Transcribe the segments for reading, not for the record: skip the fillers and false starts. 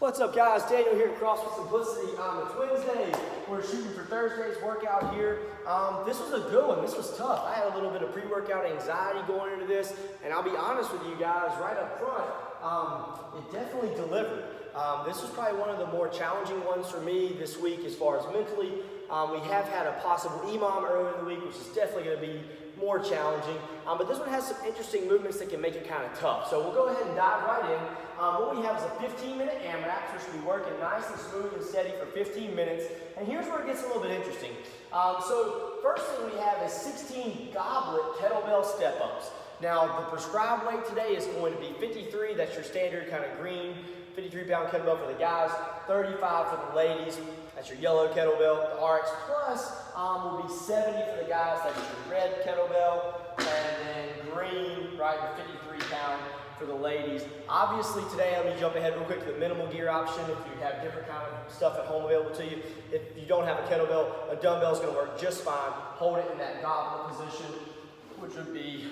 What's up, guys? Daniel here at CrossFit Simplicity. It's Wednesday. We're shooting for Thursday's workout here. This was a good one. This was tough. I had a little bit of pre-workout anxiety going into this, and I'll be honest with you guys, right up front, it definitely delivered. This was probably one of the more challenging ones for me this week as far as mentally. We have had a possible EMOM earlier in the week, which is definitely going to be more challenging, but this one has some interesting movements that can make it kind of tough. So we'll go ahead and dive right in. What we have is a 15-minute AMRAP, which will be working nice and smooth and steady for 15 minutes. And here's where it gets a little bit interesting. So first thing we have is 16 goblet kettlebell step-ups. Now the prescribed weight today is going to be 53, that's your standard kind of green 53-pound kettlebell for the guys, 35 for the ladies, that's your yellow kettlebell. The RX Plus will be 70 for the guys, that's your red kettlebell, and then green, right, the 53-pound for the ladies. Obviously today, let me jump ahead real quick to the minimal gear option. If you have different kind of stuff at home available to you, if you don't have a kettlebell, a dumbbell is going to work just fine. Hold it in that goblet position, which would be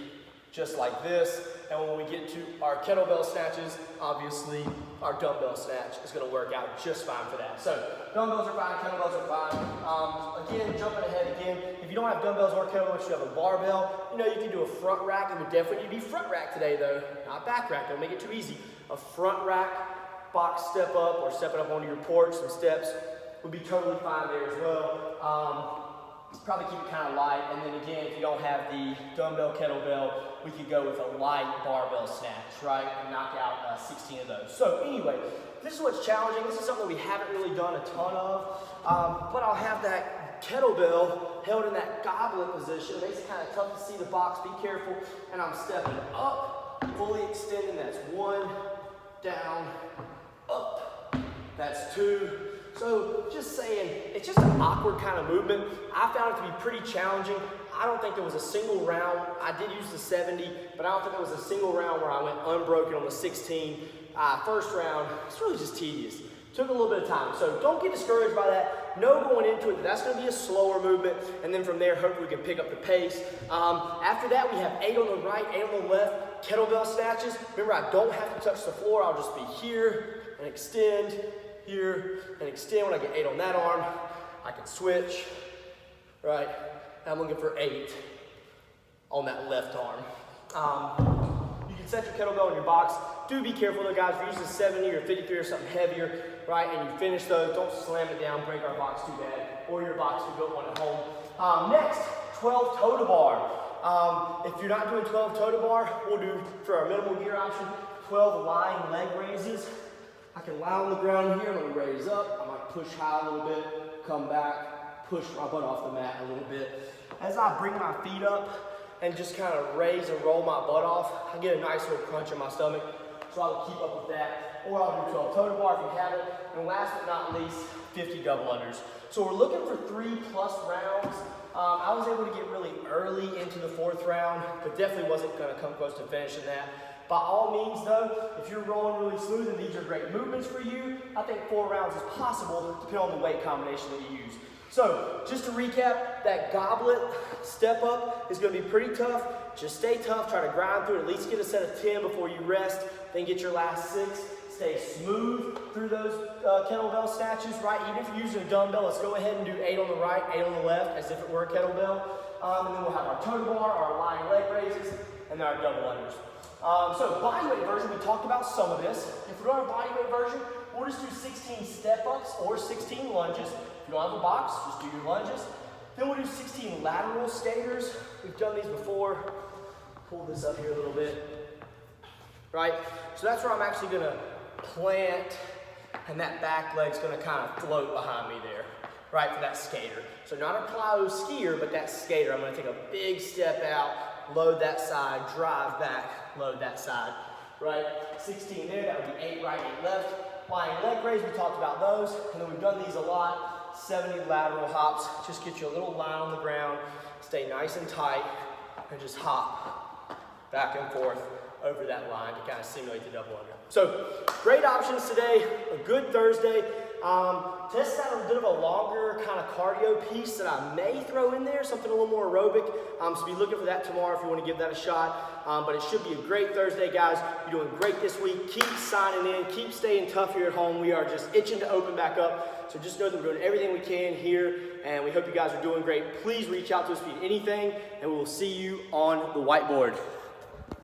just like this. And when we get to our kettlebell snatches, obviously our dumbbell snatch is going to work out just fine for that. So dumbbells are fine, kettlebells are fine. Again, jumping ahead again, if you don't have dumbbells or kettlebells, you have a barbell, you can do a front rack. It would definitely be front rack today though, not back rack. Don't make it too easy. A front rack, box step up, or stepping up onto your porch, some steps would be totally fine there as well. Probably keep it kind of light, and then again, if you don't have the dumbbell kettlebell, we could go with a light barbell snatch, right, and knock out 16 of those. So anyway, this is what's challenging. This is something we haven't really done a ton of, but I'll have that kettlebell held in that goblet position. It makes it kind of tough to see the box. Be careful, and I'm stepping up, fully extending. That's 1, down, up. That's 2. So just saying, it's just an awkward kind of movement. I found it to be pretty challenging. I don't think there was a single round. I did use the 70, but I don't think there was a single round where I went unbroken on the 16. First round, it's really just tedious. Took a little bit of time. So don't get discouraged by that. Know going into it, that's going to be a slower movement. And then from there, hopefully we can pick up the pace. After that, we have 8 on the right, 8 on the left, kettlebell snatches. Remember, I don't have to touch the floor. I'll just be here and extend, here and extend. When I get 8 on that arm, I can switch, right? And I'm looking for 8 on that left arm. You can set your kettlebell in your box. Do be careful though, guys. If you're using 70 or 53 or something heavier, right, and you finish those, don't slam it down, break our box too bad, or your box if you built one at home. Next, 12 toe to bar. If you're not doing 12 toe to bar, we'll do, for our minimal gear option, 12 lying leg raises. I can lie on the ground here, I'm gonna raise up, I might push high a little bit, come back, push my butt off the mat a little bit. As I bring my feet up and just kind of raise and roll my butt off, I get a nice little crunch in my stomach, so I'll keep up with that. Or I'll do 12 toe to bar if you have it. And last but not least, 50 double unders. So we're looking for 3+ rounds. I was able to get really early into the 4th round, but definitely wasn't gonna come close to finishing that. By all means though, if you're rolling really smooth and these are great movements for you, I think 4 rounds is possible depending on the weight combination that you use. So just to recap, that goblet step up is going to be pretty tough. Just stay tough, try to grind through it, at least get a set of 10 before you rest, then get your last 6. Stay smooth through those kettlebell snatches, right? Even if you're using a dumbbell, let's go ahead and do 8 on the right, 8 on the left, as if it were a kettlebell. And then we'll have our toe to bar, our lying leg raises, and then our double unders. So bodyweight version, we talked about some of this. If we're on a bodyweight version, we'll just do 16 step-ups or 16 lunges. If you don't have a box, just do your lunges. Then we'll do 16 lateral skaters. We've done these before. Pull this up here a little bit. Right? So that's where I'm actually going to plant, and that back leg's going to kind of float behind me there, right, for that skater. So not a plyo skier, but that skater. I'm going to take a big step out, load that side, drive back, load that side, right? 16 there, that would be 8 right, 8 left. Lying leg raise, we talked about those, and then we've done these a lot. 70 lateral hops, just get you a little line on the ground, stay nice and tight, and just hop back and forth over that line to kind of simulate the double under. So great options today, a good Thursday. Test out a bit of a longer kind of cardio piece that I may throw in there, something a little more aerobic. So be looking for that tomorrow if you want to give that a shot. But it should be a great Thursday, guys. You're doing great this week. Keep signing in. Keep staying tough here at home. We are just itching to open back up. So just know that we're doing everything we can here, and we hope you guys are doing great. Please reach out to us if you need anything, and we will see you on the whiteboard.